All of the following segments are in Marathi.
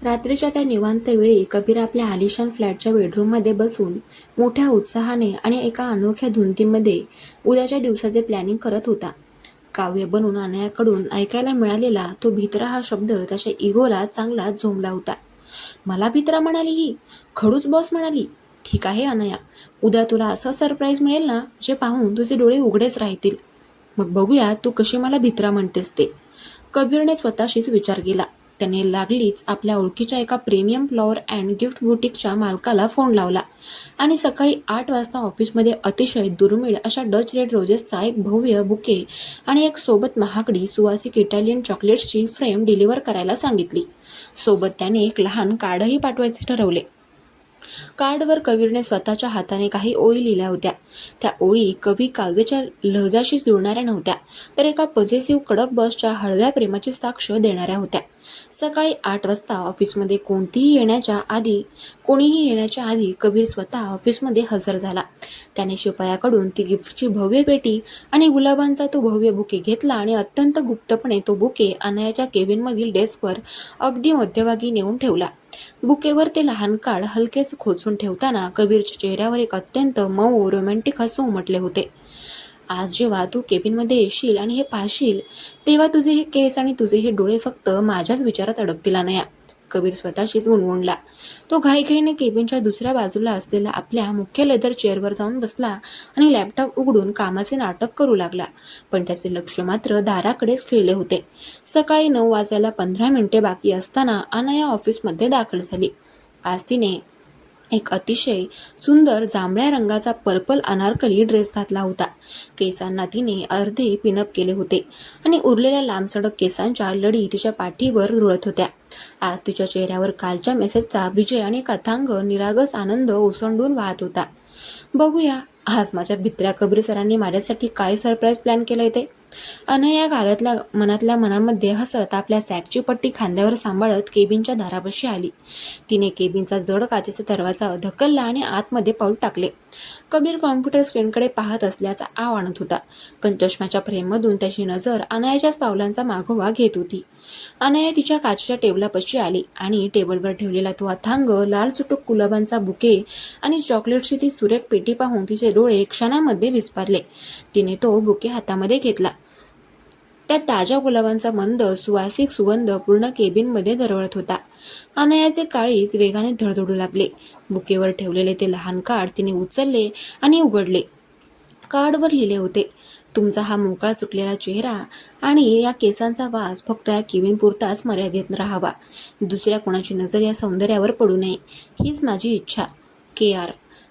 रात्रीच्या त्या निवांत वेळी कबीर आपल्या आलिशान फ्लॅटच्या बेडरूममध्ये बसून मोठ्या उत्साहाने आणि एका अनोख्या धुंदीमध्ये उद्याच्या दिवसाचे प्लॅनिंग करत होता. काव्य बनून अनयाकडून ऐकायला मिळालेला तो भित्रा हा शब्द त्याच्या इगोला चांगलाच झोंबला होता. मला भित्रा म्हणाली ही? खडूस बॉस म्हणाली. ठीक आहे अनया, उद्या तुला असं सरप्राईज मिळेल ना जे पाहून तुझे डोळे उघडेच राहतील. मग बघूया तू कशी मला भित्रा म्हणतेस ते. कबीरने स्वतःशीच विचार केला. त्याने लागलीच आपल्या ओळखीच्या एका प्रीमियम फ्लॉवर अँड गिफ्ट बुटीकच्या मालकाला फोन लावला आणि सकाळी 8 वाजता ऑफिसमध्ये अतिशय दुर्मिळ अशा डच रेड रोजेसचा एक भव्य बुके आणि एक सोबत महागडी सुवासिक इटालियन चॉकलेट्सची फ्रेम डिलिव्हर करायला सांगितली. सोबत त्याने एक लहान कार्डही पाठवायचे ठरवले. कार्डवर कबीरने स्वतःच्या हाताने काही ओळी लिहिल्या होत्या. त्या ओळी कवी काव्याच्या लहजाशी जुळणाऱ्या नव्हत्या, तर एका पॉझिटिव्ह कडक बॉसच्या हळव्या प्रेमाची साक्ष देणाऱ्या होत्या. सकाळी 8 वाजता ऑफिसमध्ये कोणीही येण्याच्या आधी कबीर स्वतः ऑफिसमध्ये हजर झाला. त्याने शिपायाकडून ती गिफ्टची भव्य पेटी आणि गुलाबांचा तो भव्य बुके घेतला आणि अत्यंत गुप्तपणे तो बुके अनयाच्या केबिनमधील डेस्कवर अगदी मध्यभागी नेऊन ठेवला. बुकेवर ते लहान कार्ड हलकेच खोचून ठेवताना कबीरच्या चेहऱ्यावर एक अत्यंत मऊ रोमॅन्टिक हसू उमटले होते. आज जेव्हा तू केबिनमध्ये येशील आणि हे पाहशील, तेव्हा तुझे हे केस आणि तुझे हे डोळे फक्त माझ्याच विचारात अडकतील अनया, कबीर स्वतःशीच गुणगुणला. तो घाईघाईने केबिनच्या दुसऱ्या बाजूला असलेल्या आपल्या मुख्य लेदर चेअरवर जाऊन बसला आणि लॅपटॉप उघडून कामाचे नाटक करू लागला. पण त्याचे लक्ष मात्र दाराकडेच खिळले होते. सकाळी 9 वाजायला 15 मिनिटे बाकी असताना अनया ऑफिसमध्ये दाखल झाली. आज तिने एक अतिशय सुंदर जांभळ्या रंगाचा पर्पल अनारकली ड्रेस घातला होता. केसांना तिने अर्धे पिनअप केले होते आणि उरलेल्या लांबसडक केसांच्या लढी तिच्या पाठीवर रुळत होत्या. आज तिच्या चेहऱ्यावर कालच्या मेसेजचा विजय आणि एक अथांग निरागस आनंद ओसंडून वाहत होता. बघूया आज माझ्या भित्र्या कबीर सरांनी माझ्यासाठी काय सरप्राईज प्लॅन केलंय ते. अनया मनातल्या मनामध्ये हसत आपल्या सॅकची पट्टी खांद्यावर सांभाळत केबिनच्या दारापाशी आली. तिने केबिनचा जड काचेचा दरवाजा ढकलला आणि आतमध्ये पाऊल टाकले. कबीर कॉम्प्युटर स्क्रीनकडे पाहत असल्याचा आव आणत होता, पण चष्म्याच्या फ्रेममधून त्याची नजर अनयाच्याच पावलांचा मागोवा घेत होती. अनया तिच्या काचेच्या टेबलापाशी आली आणि टेबलवर ठेवलेला तो अथांग लाल चुटूक गुलाबांचा बुके आणि चॉकलेटची ती सुरेख पेटी पाहून तिचे डोळे क्षणामध्ये विस्पारले. तिने तो बुके हातामध्ये घेतला. त्या ताज्या गुलाबांचा मंद सुवासिक सुगंध पूर्ण केबिनमध्ये दरवळत होता. अनयाचे काळीज वेगाने धडधडू लागले. बुकेवर ठेवलेले ते लहान कार्ड तिने उचलले आणि उघडले. कार्डवर लिहिले होते, तुमचा हा मोकळा सुटलेला चेहरा आणि या केसांचा वास फक्त या केबिनपुरताच मर्यादित राहावा. दुसऱ्या कोणाची नजर या सौंदर्यावर पडू नये, हीच माझी इच्छा. KR.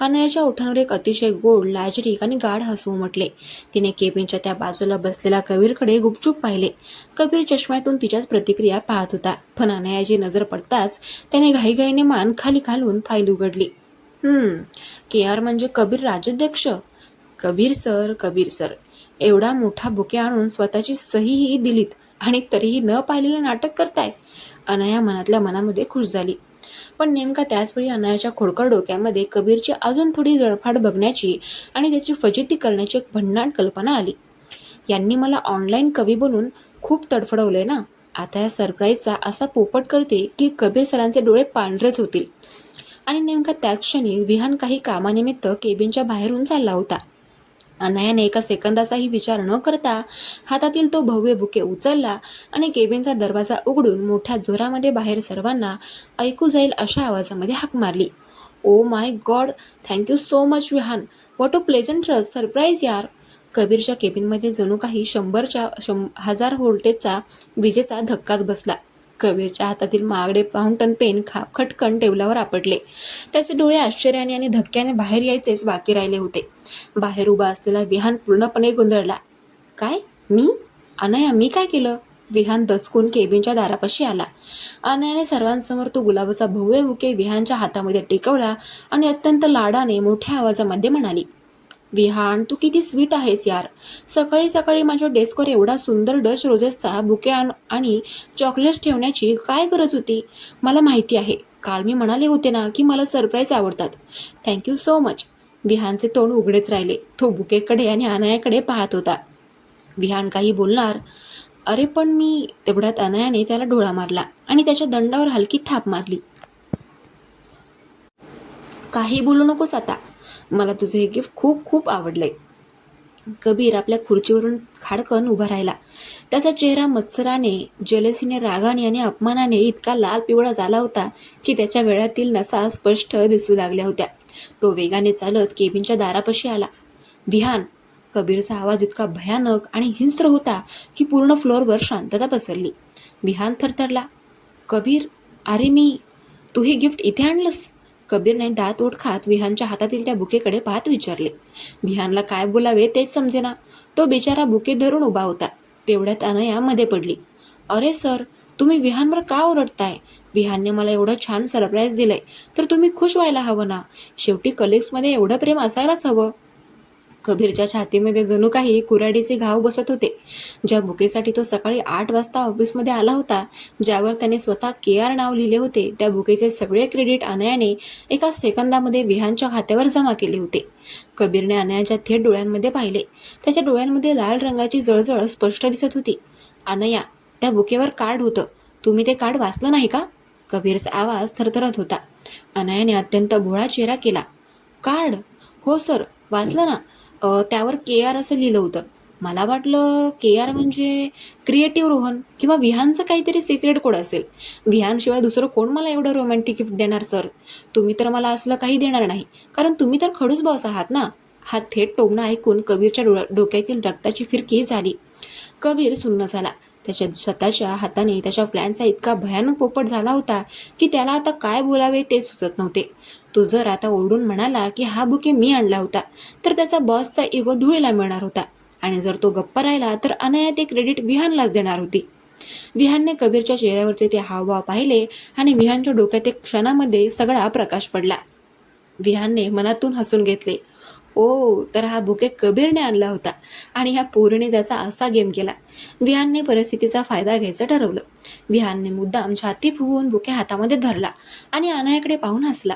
अनयाच्या ओठांवर एक अतिशय गोड, लाजरीक आणि गाढ हसू उमटले. तिने केबिनच्या त्या बाजूला बसलेला कबीरकडे गुपचूप पाहिले. कबीर चष्म्यातून तिच्याच प्रतिक्रिया पाहत होता, पण अनयाची नजर पडताच त्याने घाईघाईने मान खाली घालून फाईल उघडली. KR म्हणजे कबीर राजाध्यक्ष. कबीर सर, एवढा मोठा बुके आणून स्वतःची सहीही दिलीत आणि तरीही न पाहिलेलं नाटक करताय. अनया मनातल्या मनामध्ये खुश झाली. पण नेमका त्याचवेळी अनयाच्या खोडकर डोक्यामध्ये कबीरची अजून थोडी जळफाट बघण्याची आणि त्याची फजिती करण्याची एक भन्नाट कल्पना आली. यांनी मला ऑनलाईन कवी बनून खूप तडफडवलंय ना, आता या सरप्राईजचा असा पोपट करते की कबीर सरांचे डोळे पांढरेच होतील. आणि नेमका त्याच क्षणी विहान काही कामानिमित्त केबिनच्या बाहेरून चालला होता. अनयाने एका सेकंदाचाही विचार न करता हातातील तो भव्य बुके उचलला आणि केबिनचा दरवाजा उघडून मोठ्या जोरामध्ये बाहेर सर्वांना ऐकू जाईल अशा आवाजामध्ये हाक मारली. Oh my God, thank you so much Vihan, what a pleasant surprise यार. कबीरच्या केबिनमध्ये जणू काही 1000 व्होल्टेजचा विजेचा धक्काच बसला. कबीरच्या हातातील महागडे फाउंटन पेन खटकन टेबलावर आपटले. त्याचे डोळे आश्चर्याने आणि धक्क्याने बाहेर यायचेच बाकी राहिले होते. बाहेर उभा असलेला विहान पूर्णपणे गोंधळला. काय? अनया, मी काय केलं? विहान दचकून केबिनच्या दारापाशी आला. अनयाने सर्वांसमोर तो गुलाबाचा भव्य बुके विहानच्या हातामध्ये टेकवला आणि अत्यंत लाडाने मोठ्या आवाजामध्ये म्हणाली, विहान, तू किती स्वीट आहेस यार. सकाळी सकाळी माझ्या डेस्कवर एवढा सुंदर डच रोजेसचा बुके आणि चॉकलेट्स ठेवण्याची काय गरज होती? मला माहिती आहे, काल मी म्हणाले होते ना की मला सरप्राईज आवडतात. Thank you so much. विहानचे तोंड उघडेच राहिले. तो बुकेकडे आणि अनयाकडे पाहत होता. विहान काही बोलणार अरे पण मी, तेवढ्यात अनयाने त्याला डोळा मारला आणि त्याच्या दंडावर हलकी थाप मारली. काही बोलू नकोस आता, मला तुझं हे गिफ्ट खूप खूप आवडलंय. कबीर आपल्या खुर्चीवरून खाडकन उभा राहिला. त्याचा चेहरा मत्सराने, जलसीने, रागाने आणि अपमानाने इतका लाल पिवळा झाला होता की त्याच्या गळ्यातील नसा स्पष्ट दिसू लागल्या होत्या. तो वेगाने चालत केबिनच्या दारापाशी आला. विहान. कबीरचा आवाज इतका भयानक आणि हिंस्त्र होता की पूर्ण फ्लोअरवर शांतता पसरली. विहान थरथरला. कबीर, अरे तू हे गिफ्ट इथे आणलंस? कबीरने दात ओठ खात विहानच्या हातातील त्या बुकेकडे पाहत विचारले. विहानला काय बोलावे तेच समजेना. तो बिचारा बुके धरून उभा होता. तेवढ्यात अनया मध्ये पडली. अरे सर, तुम्ही विहानवर का ओरडताय? विहानने मला एवढं छान सरप्राईज दिलंय तर तुम्ही खुश व्हायला हवं ना. शेवटी कलिग्समध्ये एवढं प्रेम असायलाच हवं. कबीरच्या छातीमध्ये जणू काही कुऱ्हाडीचे घाव बसत होते. ज्या बुकेसाठी तो सकाळी 8 वाजता ऑफिसमध्ये आला होता, ज्यावर त्याने स्वतः KR नाव लिहिले होते, त्या बुकेचे सगळे क्रेडिट अनयाने एका सेकंदामध्ये विहानच्या खात्यावर जमा केले होते. कबीरने अनयाच्या थेट डोळ्यांमध्ये पाहिले. त्याच्या डोळ्यांमध्ये लाल रंगाची जळजळ स्पष्ट दिसत होती. अनया, त्या बुकेवर कार्ड होतं. तुम्ही ते कार्ड वाचलं नाही का? कबीरचा आवाज थरथरत होता. अनयाने अत्यंत भोळा चेहरा केला. कार्ड? हो सर, वाचलं ना. त्यावर KR असं लिहिलं होतं. मला वाटलं KR म्हणजे क्रिएटिव्ह रोहन किंवा विहानचं काहीतरी सिक्रेट कोड असेल. विहानशिवाय दुसरं कोण मला एवढं रोमॅन्टिक गिफ्ट देणार सर? तुम्ही तर मला असलं काही देणार नाही, कारण तुम्ही तर खडूस बॉस आहात ना. हा थेट टोमणा ऐकून कबीरच्या डोक्यातील रक्ताची फिरकी झाली. कबीर सुन्न झाला. त्याच्या स्वतःच्या हाताने त्याच्या प्लॅनचा इतका भयानक पोपट झाला होता की त्याला आता काय बोलावे ते सुचत नव्हते. तो जर आता ओरडून म्हणाला की हा बुके मी आणला होता तर त्याचा बॉसचा इगो धुळीला मिळणार होता, आणि जर तो गप्पा राहिला तर अनया ते क्रेडिट विहानलाच देणार होती. विहानने कबीरच्या चेहऱ्यावरचे ते हावभाव पाहिले आणि विहानच्या डोक्यात एक क्षणामध्ये सगळा प्रकाश पडला. विहानने मनातून हसून घेतले. ओ, तर हा बुके कबीरने आणला होता आणि ह्या पोरीने त्याचा असा गेम केला. विहानने परिस्थितीचा फायदा घ्यायचं ठरवलं. विहानने मुद्दाम छाती फुगवून बुके हातामध्ये धरला आणि अनयाकडे पाहून हसला.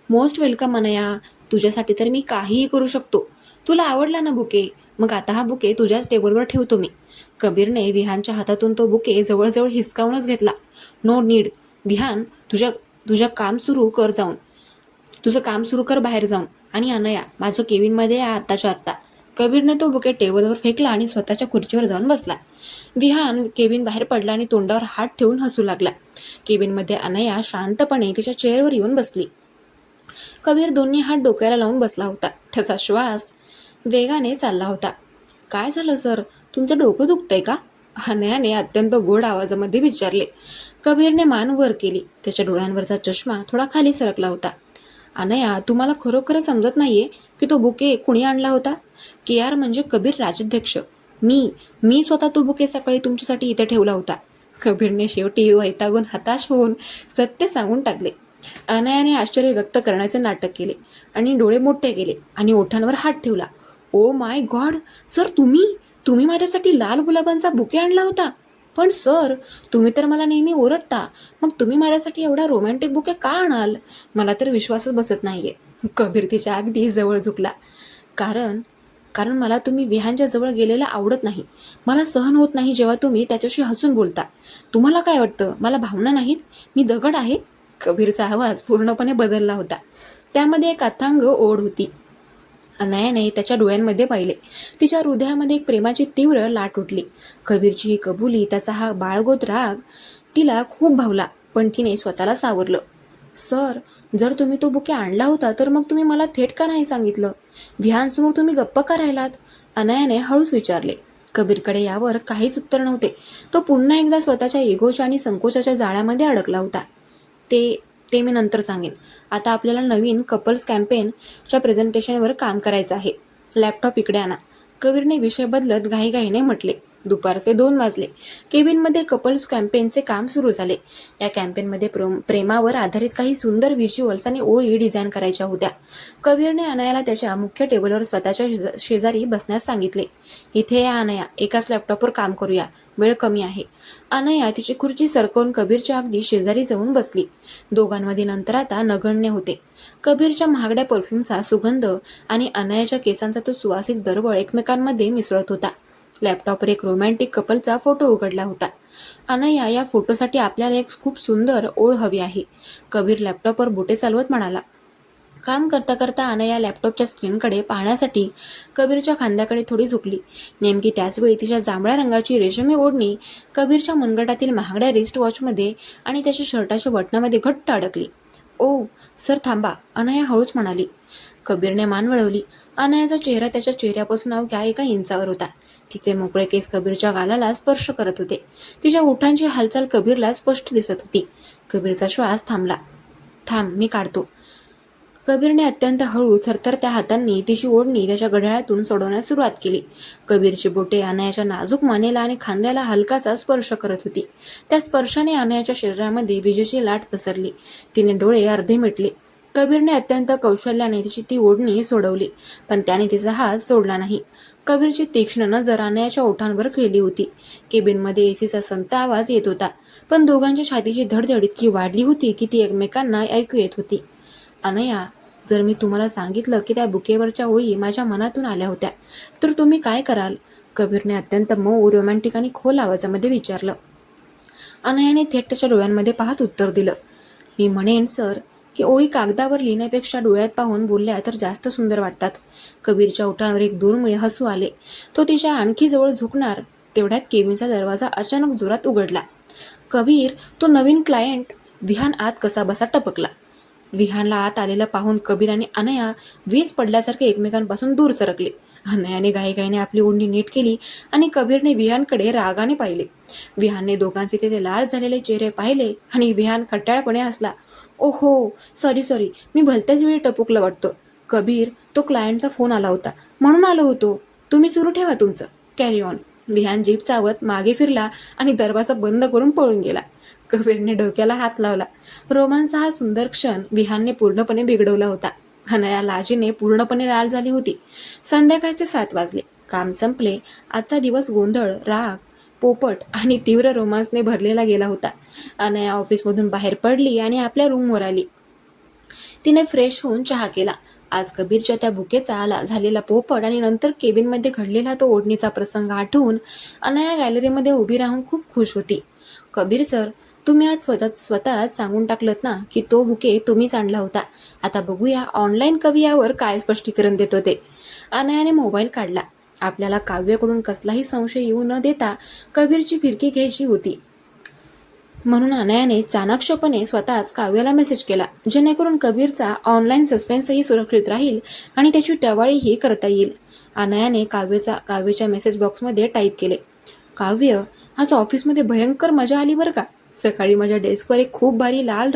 मोस्ट वेलकम अनया, तुझ्यासाठी तर मी काहीही करू शकतो. तुला आवडला ना बुके? मग आता हा बुके तुझ्याच टेबलवर ठेवतो मी. कबीरने विहानच्या हातातून तो बुके जवळजवळ हिसकावूनच घेतला. No need. विहान, तुझ्या तुझ्या काम सुरू कर जाऊन तुझं काम सुरू कर बाहेर जाऊन. आणि अनया, माझं केबिनमध्ये या आत्ताच्या आत्ता. कबीरने तो बुके टेबलवर फेकला आणि स्वतःच्या खुर्चीवर जाऊन बसला. विहान केबिन बाहेर पडला आणि तोंडावर हात ठेवून हसू लागला. केबिनमध्ये अनया शांतपणे तिच्या चेअरवर येऊन बसली. कबीर दोन्ही हात डोक्याला लावून बसला होता. त्याचा श्वास वेगाने चालला होता. काय झालं सर, तुमचं डोकं दुखतंय का? अनयाने अत्यंत गोड आवाजामध्ये विचारले. कबीरने मान वर केली. त्याच्या डोळ्यांवरचा चष्मा थोडा खाली सरकला होता. अनया, तुम्हाला खरोखर समजत नाहीये की तो बुके कुणी आणला होता? KR म्हणजे कबीर राजाध्यक्ष. मी स्वतः तो बुके सकाळी तुमच्यासाठी इथे ठेवला होता. कबीरने शेवटी वैतागून हताश होऊन सत्य सांगून टाकले. अनयाने आश्चर्य व्यक्त करण्याचे नाटक केले आणि डोळे मोठे केले आणि ओठांवर हात ठेवला. ओ माय गॉड सर, तुम्ही माझ्यासाठी लाल गुलाबांचा बुके आणला होता? पण सर, तुम्ही तर मला नेहमी ओरडता, मग तुम्ही माझ्यासाठी एवढा रोमॅन्टिक बुके का आणाल? मला तर विश्वासच बसत नाहीये. कबीर तिच्या अगदी जवळ झुकला. कारण मला तुम्ही विहानच्या जवळ गेलेला आवडत नाही. मला सहन होत नाही जेव्हा तुम्ही त्याच्याशी हसून बोलता. तुम्हाला काय वाटतं मला भावना नाहीत? मी दगड आहे? कबीरचा आवाज पूर्णपणे बदलला होता. त्यामध्ये एक अथांग ओढ होती. अनयाने त्याच्या डोळ्यांमध्ये पाहिले. तिच्या हृदयामध्ये एक प्रेमाची तीव्र लाट उठली. कबीरची ही कबुली, त्याचा हा बाळगोत राग तिला खूप भावला, पण तिने स्वतःला सावरलं. सर, जर तुम्ही तो बुके आणला होता तर मग तुम्ही मला थेट का नाही सांगितलं? विहानसमोर तुम्ही गप्प का राहिलात? अनयाने हळूच विचारले. कबीरकडे यावर काहीच उत्तर नव्हते. तो पुन्हा एकदा स्वतःच्या इगोच्या आणि संकोचाच्या जाळ्यामध्ये अडकला होता. ते मी नंतर सांगेन. आता आपल्याला नवीन कपल्स कॅम्पेनच्या प्रेझेंटेशनवर काम करायचं आहे. लॅपटॉप इकडे आणा. कबीरने विषय बदलत घाईघाईने म्हटले. दुपारचे 2 वाजले. केबिनमध्ये कपल्स कॅम्पेनचे काम सुरू झाले. या कॅम्पेनमध्ये प्रेमावर आधारित काही सुंदर व्हिज्युअल्स आणि ओळी डिझाईन करायच्या होत्या. कबीरने अनयाला त्याच्या मुख्य टेबलवर स्वतःच्या शेजारी बसण्यास सांगितले. इथे या अनया, एकाच लॅपटॉपवर काम करूया, वेळ कमी आहे. अनया तिची खुर्ची सरकवून कबीरच्या अगदी शेजारी जाऊन बसली. दोघांमध्ये नंतर आता नगण्य होते. कबीरच्या महागड्या परफ्यूमचा सुगंध आणि अनयाच्या केसांचा तो सुवासिक दरवळ एकमेकांमध्ये मिसळत होता. लॅपटॉपवर एक रोमॅन्टिक कपलचा फोटो उघडला होता. अनया, या फोटोसाठी आपल्याला एक खूप सुंदर ओळ हवी आहे, कबीर लॅपटॉपवर बोटे चालवत म्हणाला. काम करता करता अनया लॅपटॉपच्या स्क्रीनकडे पाहण्यासाठी कबीरच्या खांद्याकडे थोडी झुकली. नेमकी त्याचवेळी तिच्या जांभळ्या रंगाची रेशमी ओढणी कबीरच्या मनगटातील महागड्या रिस्ट वॉचमध्ये आणि त्याच्या शर्टाच्या बटनामध्ये घट्ट अडकली. ओ सर, थांबा, अनया हळूच म्हणाली. कबीरने मान वळवली. अनयाचा चेहरा त्याच्या चेहऱ्यापासून अवघ्या 1 इंचावर होता. तिचे मोकळे केस कबीरच्या गालाला स्पर्श करत होते. तिच्या ओठांची हालचाल कबीरला स्पष्ट दिसत होती. कबीरचा श्वास थांबला. थांब, मी काढतो. कबीरने अत्यंत हळू थरथरत्या हातांनी तिची ओढणी त्याच्या घड्याळातून सोडवण्यास सुरुवात केली. कबीरची बोटे अनयाच्या नाजूक मानेला आणि खांद्याला हलकासा स्पर्श करत होती. त्या स्पर्शाने अनयाच्या शरीरामध्ये विजेची लाट पसरली. तिने डोळे अर्धे मिटले. कबीरने अत्यंत कौशल्याने तिची ती ओढणी सोडवली, पण त्याने तिचा हात सोडला नाही. कबीरची तीक्ष्ण नजर अनयाच्या ओठांवर खिळली होती. केबिनमध्ये एसीचा संत आवाज येत होता, पण दोघांच्या छातीची धडधड इतकी वाढली होती की ती एकमेकांना ऐकू येत होती. अनया, जर मी तुम्हाला सांगितलं की त्या बुकेवरच्या ओळी माझ्या मनातून आल्या होत्या, तर तुम्ही काय कराल? कबीरने अत्यंत मऊ, रोमॅन्टिक आणि खोल आवाजामध्ये विचारलं. अनयाने थेट त्याच्या डोळ्यांमध्ये पाहत उत्तर दिलं. मी म्हणेन सर, की ओळी कागदावर लिहिण्यापेक्षा डोळ्यात पाहून बोलल्या तर जास्त सुंदर वाटतात. कबीरच्या ओठांवर एक दुर्मिळ हसू आले. तो तिच्या आणखी जवळ झुकणार तेवढ्यात केबिनचा दरवाजा अचानक जोरात उघडला. कबीर, तो नवीन क्लायंट विहान आत कसा बसा टपकला. विहानला आत आलेलं पाहून कबीर आणि अनया वीज पडल्यासारखे एकमेकांपासून दूर सरकले. अनयाने घाईघाईने आपली ओढणी नीट केली आणि कबीरने विहानकडे रागाने पाहिले. विहानने दोघांचे तिथे लाल झालेले चेहरे पाहिले आणि विहान खट्याळपणे हसला. ओहो, सॉरी, मी भलत्याच वेळी टपकलं वाटतं. कबीर, तो क्लायंटचा फोन आला होता म्हणून आलो होतो. तुम्ही सुरू ठेवा तुमचं, कॅरी ऑन. विहान जीप चावत मागे फिरला आणि दरवाजा बंद करून पळून गेला. कबीरने डोक्याला हात लावला. रोमांचा हा सुंदर क्षण विहानने पूर्णपणे बिघडवला होता. अनया लाजेने पूर्णपणे लाल झाली होती. संध्याकाळचे 7 वाजले. काम संपले. आजचा दिवस गोंधळ, राग, पोपट आणि तीव्र रोमांसने भरलेला गेला होता. अनया ऑफिसमधून बाहेर पडली आणि आपल्या रूमवर आली. तिने फ्रेश होऊन चहा केला. आज कबीरच्या त्या बुकेचा झालेला पोपट आणि नंतर केबिनमध्ये घडलेला तो ओढणीचा प्रसंग आठवून अनया गॅलरीमध्ये उभी राहून खूप खुश होती. कबीर सर, तुम्ही आज स्वतःच सांगून टाकलत ना की तो बुके तुम्हीच आणला होता. आता बघूया ऑनलाईन कवी यावर काय स्पष्टीकरण देतो ते. अनयाने मोबाईल काढला. आपल्याला काव्याकडून कसलाही संशय येऊ न देता कबीरची फिरकी घ्यायची होती. म्हणून अनयाने चाणाक्षपणे स्वतःच काव्याला मेसेज केला, जेणेकरून कबीरचा ऑनलाईन सस्पेन्सही सुरक्षित राहील आणि त्याची टवाळीही करता येईल. अनयाने काव्याच्या मेसेज बॉक्समध्ये टाईप केले, काव्य, आज ऑफिसमध्ये भयंकर मजा आली बरं का. सकाळी माझ्या डेस्कवर एक खूप भारी लाल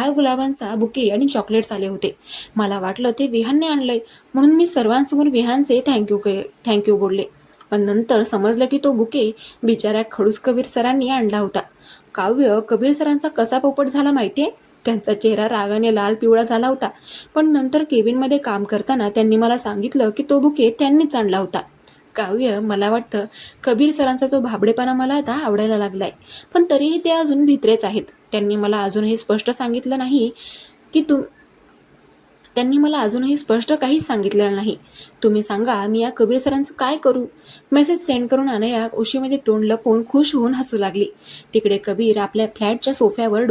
गुलाबांचा बुके आणि चॉकलेट्स आले होते. मला वाटलं ते विहानने आणलंय, म्हणून मी सर्वांसमोर विहानचे थँक्यू बोलले. पण नंतर समजलं की तो बुके बिचाऱ्या खडूस कबीर सरांनी आणला होता. काव्य, कबीर सरांचा कसा पोपट झाला माहितीये? त्यांचा चेहरा रागाने लाल पिवळा झाला होता. पण नंतर केबिनमध्ये काम करताना त्यांनी मला सांगितलं की तो बुके त्यांनीच आणला होता. काव्य, मला वाटतं कबीर सरांचा तो भाबडेपणा मला आता आवडायला लागलाय. पण तरीही ते अजून भित्रेच आहेत. त्यांनी मला अजूनही स्पष्ट काहीच सांगितलेलं नाही. तुम्ही सांगा, मी या कबीर सरांचं काय करू? मेसेज सेंड करून अनया उशीमध्ये तोंड लपवून खुश होऊन हसू लागली. तिकडे कबीर आपल्या फ्लॅटच्या सोफ्यावर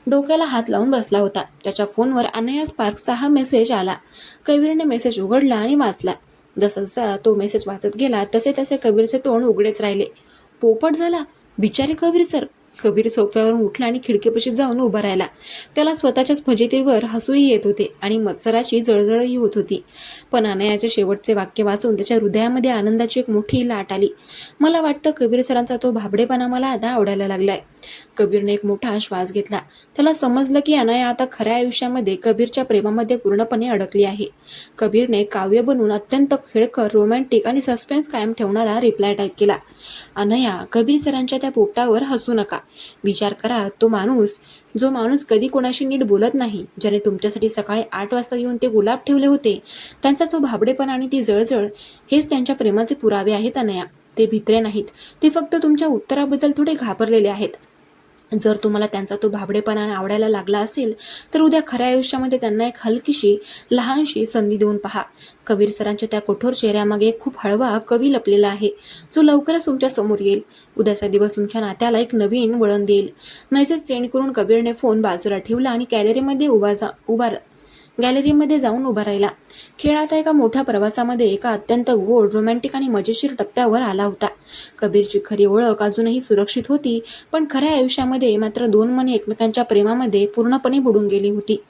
डोक्याला हात लावून बसला होता. त्याच्या फोनवर अनया स्पार्क्सचा हा मेसेज आला. कबीरने मेसेज उघडला आणि वाचला. जसा तो मेसेज वाचत गेला तसे कबीरचे तोंड उघडेच राहिले. पोपट झाला? बिचारे कबीर सर. कबीर सोफ्यावरून उठला आणि खिडकीपाशी जाऊन उभा राहिला. त्याला स्वतःच्याच फजितीवर हसूही येत होते आणि मत्सराची जळजळही होत होती. पण अनयाचे शेवटचे वाक्य वाचून त्याच्या हृदयामध्ये आनंदाची एक मोठी लाट आली. मला वाटतं कबीर सरांचा तो भाबडेपणा मला आता आवडायला लागलाय. कबीरने एक मोठा श्वास घेतला. त्याला समजलं की अनया आता खऱ्या आयुष्यामध्ये कबीरच्या प्रेमामध्ये पूर्णपणे अडकली आहे. कबीरने काव्य बनून अत्यंत खेळकर, रोमॅन्टिक आणि सस्पेन्स कायम ठेवणारा रिप्लाय टाईप केला. अनया, कबीर सरांच्या त्या पोपटावर हसू नका. विचार करा, जो माणूस कधी कोणाशी नीट बोलत नाही, ज्याने तुमच्यासाठी सकाळी 8 वाजता येऊन ते गुलाब ठेवले होते, त्यांचा तो भाबडेपणा आणि ती जळजळ हेच त्यांच्या प्रेमाचे पुरावे आहेत. अनया, ते भित्रे नाहीत. ते फक्त तुमच्या उत्तराबद्दल थोडे घाबरलेले आहेत. जर तुम्हाला त्यांचा तो भाबडेपणा आवडायला लागला असेल तर उद्या खऱ्या आयुष्यामध्ये त्यांना एक हलकीशी लहानशी संधी देऊन पहा. कबीर सरांच्या त्या कठोर चेहऱ्यामागे खूप हळवा कवी लपलेला आहे, जो लवकरच तुमच्या समोर येईल. उद्याचा दिवस तुमच्या नात्याला एक नवीन वळण देईल. मेसेज सेंड करून कबीरने फोन बाजूला ठेवला आणि गॅलरीमध्ये जाऊन उभा राहिला. खेळ आता एका मोठ्या प्रवासामध्ये एका अत्यंत गोड, रोमॅन्टिक आणि मजेशीर टप्प्यावर आला होता. कबीरची खरी ओळख अजूनही सुरक्षित होती, पण खऱ्या आयुष्यामध्ये मात्र दोन मने एकमेकांच्या प्रेमामध्ये पूर्णपणे बुडून गेली होती.